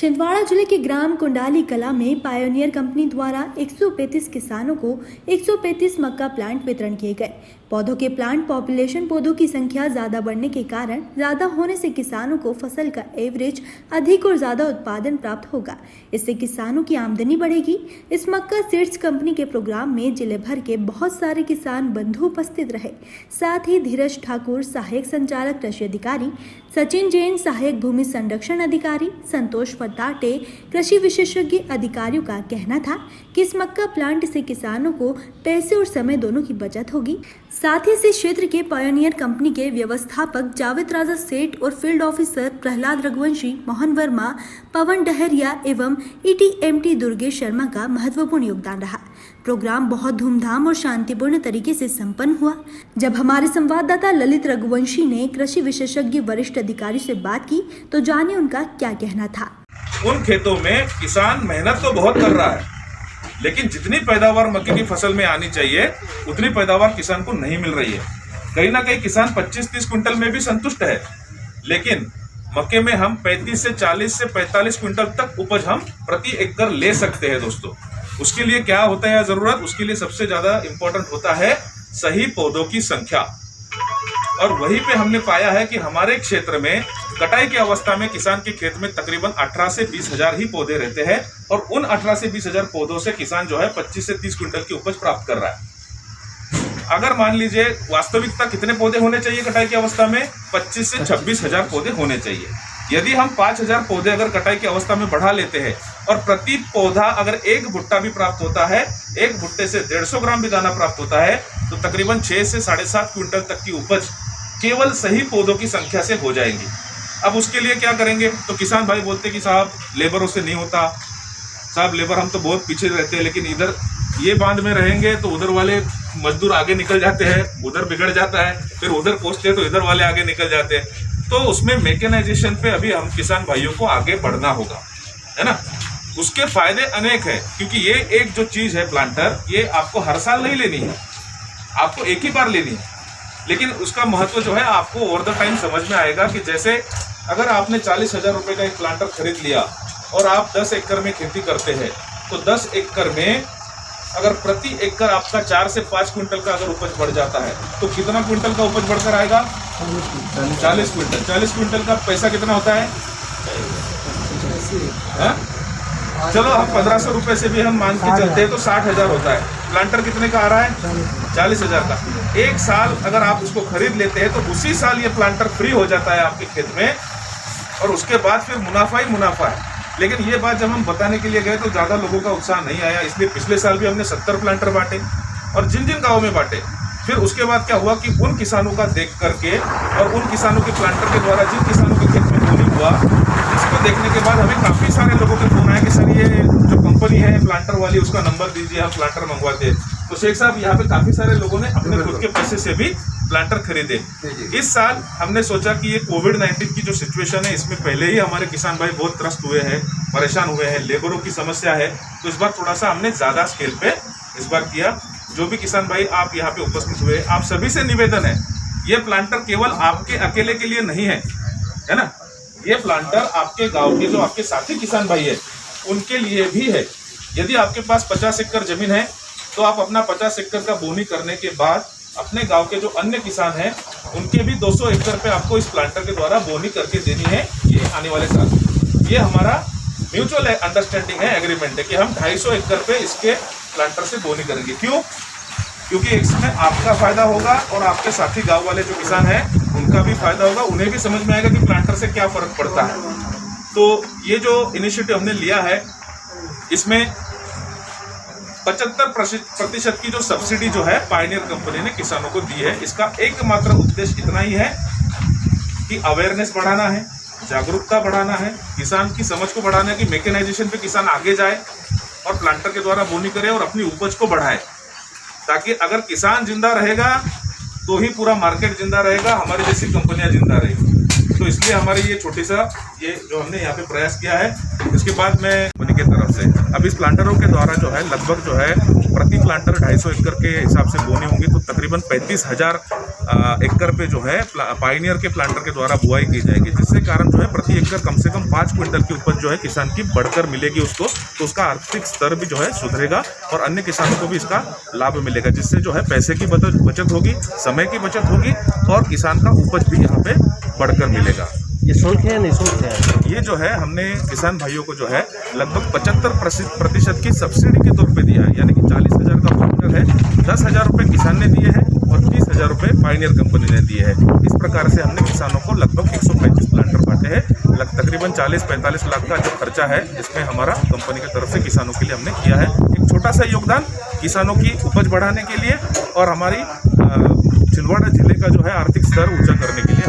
छिंदवाड़ा जिले के ग्राम कुंडाली कला में पायोनियर कंपनी द्वारा 135 किसानों को 135 मक्का प्लांट वितरण किए गए। पौधों के प्लांट पॉपुलेशन पौधों की संख्या ज्यादा बढ़ने के कारण ज्यादा होने से किसानों को फसल का एवरेज अधिक और ज्यादा उत्पादन प्राप्त होगा। इससे किसानों की आमदनी बढ़ेगी। इस मक्का सीड्स कंपनी के प्रोग्राम में जिले भर के बहुत सारे किसान बंधु उपस्थित रहे। साथ ही धीरज ठाकुर सहायक संचालक कृषि अधिकारी, सचिन जैन सहायक भूमि संरक्षण अधिकारी, संतोष फताटे कृषि विशेषज्ञ अधिकारियों का कहना था कि इस मक्का प्लांट से किसानों को पैसे और समय दोनों की बचत होगी। साथ ही इस क्षेत्र के पायोनियर कंपनी के व्यवस्थापक जावेद राजा सेठ और फील्ड ऑफिसर प्रहलाद रघुवंशी, मोहन वर्मा, पवन डहरिया एवं ETMT दुर्गेश शर्मा का महत्वपूर्ण योगदान रहा। प्रोग्राम बहुत धूमधाम और शांतिपूर्ण तरीके से संपन्न हुआ। जब हमारे संवाददाता ललित रघुवंशी ने कृषि विशेषज्ञ वरिष्ठ अधिकारी से बात की तो जानिए उनका क्या कहना था। उन खेतों में किसान मेहनत तो बहुत कर रहा है, लेकिन जितनी पैदावार मक्के की फसल में आनी चाहिए उतनी पैदावार किसान को नहीं मिल रही है। कहीं ना कहीं किसान 25-30 क्विंटल में भी संतुष्ट है, लेकिन मक्के में हम 35 से 40 से 45 क्विंटल तक उपज हम प्रति एकड़ ले सकते हैं। दोस्तों, उसके लिए क्या होता है जरूरत, उसके लिए सबसे ज्यादा इंपॉर्टेंट होता है सही पौधों की संख्या। और वहीं पे हमने पाया है कि हमारे क्षेत्र में कटाई की अवस्था में किसान के खेत में तकरीबन 18 से 20 हजार ही पौधे रहते हैं और उन 18 से 20 हजार पौधों से किसान जो है 25 से 30 क्विंटल की उपज प्राप्त कर रहा है। अगर मान लीजिए वास्तविकता कितने पौधे होने चाहिए कटाई की अवस्था में, 25 से 26 हजार पौधे होने चाहिए। यदि हम 5000 पौधे अगर कटाई की अवस्था में बढ़ा लेते हैं और प्रति पौधा अगर एक भुट्टा भी प्राप्त होता है, एक भुट्टे से 150 ग्राम भी दाना प्राप्त होता है, तो तकरीबन 6 से 7.5 क्विंटल तक की उपज केवल सही पौधों की संख्या से हो जाएगी। अब उसके लिए क्या करेंगे, तो किसान भाई बोलते कि साहब लेबरों से नहीं होता, साहब लेबर हम तो बहुत पीछे रहते हैं, लेकिन इधर ये बांध में रहेंगे तो उधर वाले मजदूर आगे निकल जाते हैं, उधर बिगड़ जाता है, फिर उधर पहुंचते हैं तो इधर वाले आगे निकल जाते हैं। तो उसमें मैकेनाइजेशन पे अभी हम किसान भाइयों को आगे बढ़ना होगा, है ना। उसके फायदे अनेक है, क्योंकि ये एक जो चीज है प्लांटर, ये आपको हर साल नहीं लेनी है, आपको एक ही बार लेनी है, लेकिन उसका महत्व जो है आपको ओवर द टाइम समझ में आएगा। कि जैसे अगर आपने 40,000 रुपए का एक प्लांटर खरीद लिया और आप 10 एकड़ में खेती करते हैं, तो 10 एकड़ में अगर प्रति एकड़ आपका 4 से 5 क्विंटल का अगर उपज बढ़ जाता है तो कितना क्विंटल का उपज बढ़कर आएगा, 40 क्विंटल। 40 क्विंटल का पैसा कितना होता है, चलो हम 1500 रुपए से भी हम मान के चलते हैं तो 60,000 होता है। प्लांटर कितने का आ रहा है, 40,000 का। एक साल अगर आप उसको खरीद लेते हैं तो उसी साल ये प्लांटर फ्री हो जाता है आपके खेत में, और उसके बाद फिर मुनाफा ही मुनाफा है। लेकिन ये बात जब हम बताने के लिए गए तो ज़्यादा लोगों का उत्साह नहीं आया, इसलिए पिछले साल भी हमने 70 प्लांटर बांटे और जिन जिन गाँव में बांटे। फिर उसके बाद क्या हुआ कि उन किसानों का देख करके और उन किसानों के प्लांटर के द्वारा जिन किसानों के खेत में बोनी हुआ, इसको देखने के बाद हमें काफ़ी सारे लोगों के फोन आए कि सर ये जो कंपनी है प्लांटर वाली, उसका नंबर दीजिए, हम प्लांटर मंगवाते हैं। तो शेख साहब, यहाँ पे काफ़ी सारे लोगों ने अपने खुद के पैसे से भी प्लांटर खरीदे। इस साल हमने सोचा कि ये कोविड-19 की जो सिचुएशन है, इसमें पहले ही हमारे किसान भाई बहुत त्रस्त हुए हैं, परेशान हुए हैं, लेबरों की समस्या है, तो इस बार थोड़ा सा हमने ज़्यादा स्केल पे इस बार किया। जो भी किसान भाई आप यहाँ पे उपस्थित हुए, आप सभी से निवेदन है, ये प्लांटर केवल आपके अकेले के लिए नहीं है ना, ये प्लांटर आपके गांव के जो आपके साथी किसान भाई है उनके लिए भी है। यदि आपके पास 50 एकड़ जमीन है तो आप अपना 50 एकड़ का बोनी करने के बाद अपने गांव के जो अन्य किसान हैं उनके भी 200 एकड़ पे आपको इस प्लांटर के द्वारा बोनी करके देनी है ये आने वाले साल। ये हमारा म्यूचुअल अंडरस्टैंडिंग है, एग्रीमेंट है कि हम 250 एकड़ पे इसके प्लांटर से बोनी करेंगे। क्यों? क्योंकि इसमें आपका फायदा होगा और आपके साथी गांव वाले जो किसान हैं उनका भी फायदा होगा, उन्हें भी समझ में आएगा कि प्लांटर से क्या फर्क पड़ता है। तो ये जो इनिशिएटिव हमने लिया है, इसमें 75% की जो सब्सिडी जो है पायनियर कंपनी ने किसानों को दी है। इसका एकमात्र उद्देश्य इतना ही है कि अवेयरनेस बढ़ाना है, जागरूकता बढ़ाना है, किसान की समझ को बढ़ाना है कि मैकेनाइजेशन पे किसान आगे जाए और प्लांटर के द्वारा बोनी करे और अपनी उपज को बढ़ाए, ताकि अगर किसान जिंदा रहेगा तो ही पूरा मार्केट जिंदा रहेगा, हमारी जैसी कंपनियां जिंदा रहेगी। तो इसलिए हमारी ये छोटी सा ये जो हमने यहाँ पे प्रयास किया है। इसके बाद मैं कंपनी की तरफ से अब इस प्लांटरों के द्वारा जो है लगभग जो है प्रति प्लांटर 250 एकड़ के हिसाब से बोनी होंगी, तो तकरीबन 35,000 एकड़ पे जो है पायनियर के प्लांटर के द्वारा बुआई की जाएगी, जिससे कारण जो है प्रति एकड़ कम से कम 5 क्विंटल की उपज जो है किसान की बढ़कर मिलेगी उसको, तो उसका आर्थिक स्तर भी जो है सुधरेगा और अन्य किसानों को भी इसका लाभ मिलेगा, जिससे जो है पैसे की बचत होगी, समय की बचत होगी और किसान का उपज भी यहाँ पे बढ़कर मिलेगा। ये शुल्क है निःशुल्क है? ये जो है हमने किसान भाइयों को जो है लगभग 75% की सब्सिडी के तौर पे दिया है, यानी कि 40,000 का प्लांटर है, 10,000 रुपये किसान ने दिए हैं और 30,000 रुपये पायनियर कंपनी ने दिए हैं। इस प्रकार से हमने किसानों को लगभग 135 प्लांटर बांटे हैं। तकरीबन 40-45 लाख का जो खर्चा है इसमें हमारा कंपनी की तरफ से किसानों के लिए हमने किया है। एक छोटा सा योगदान किसानों की उपज बढ़ाने के लिए और हमारी छिंदवाड़ा जिले का जो है आर्थिक स्तर ऊंचा करने के लिए।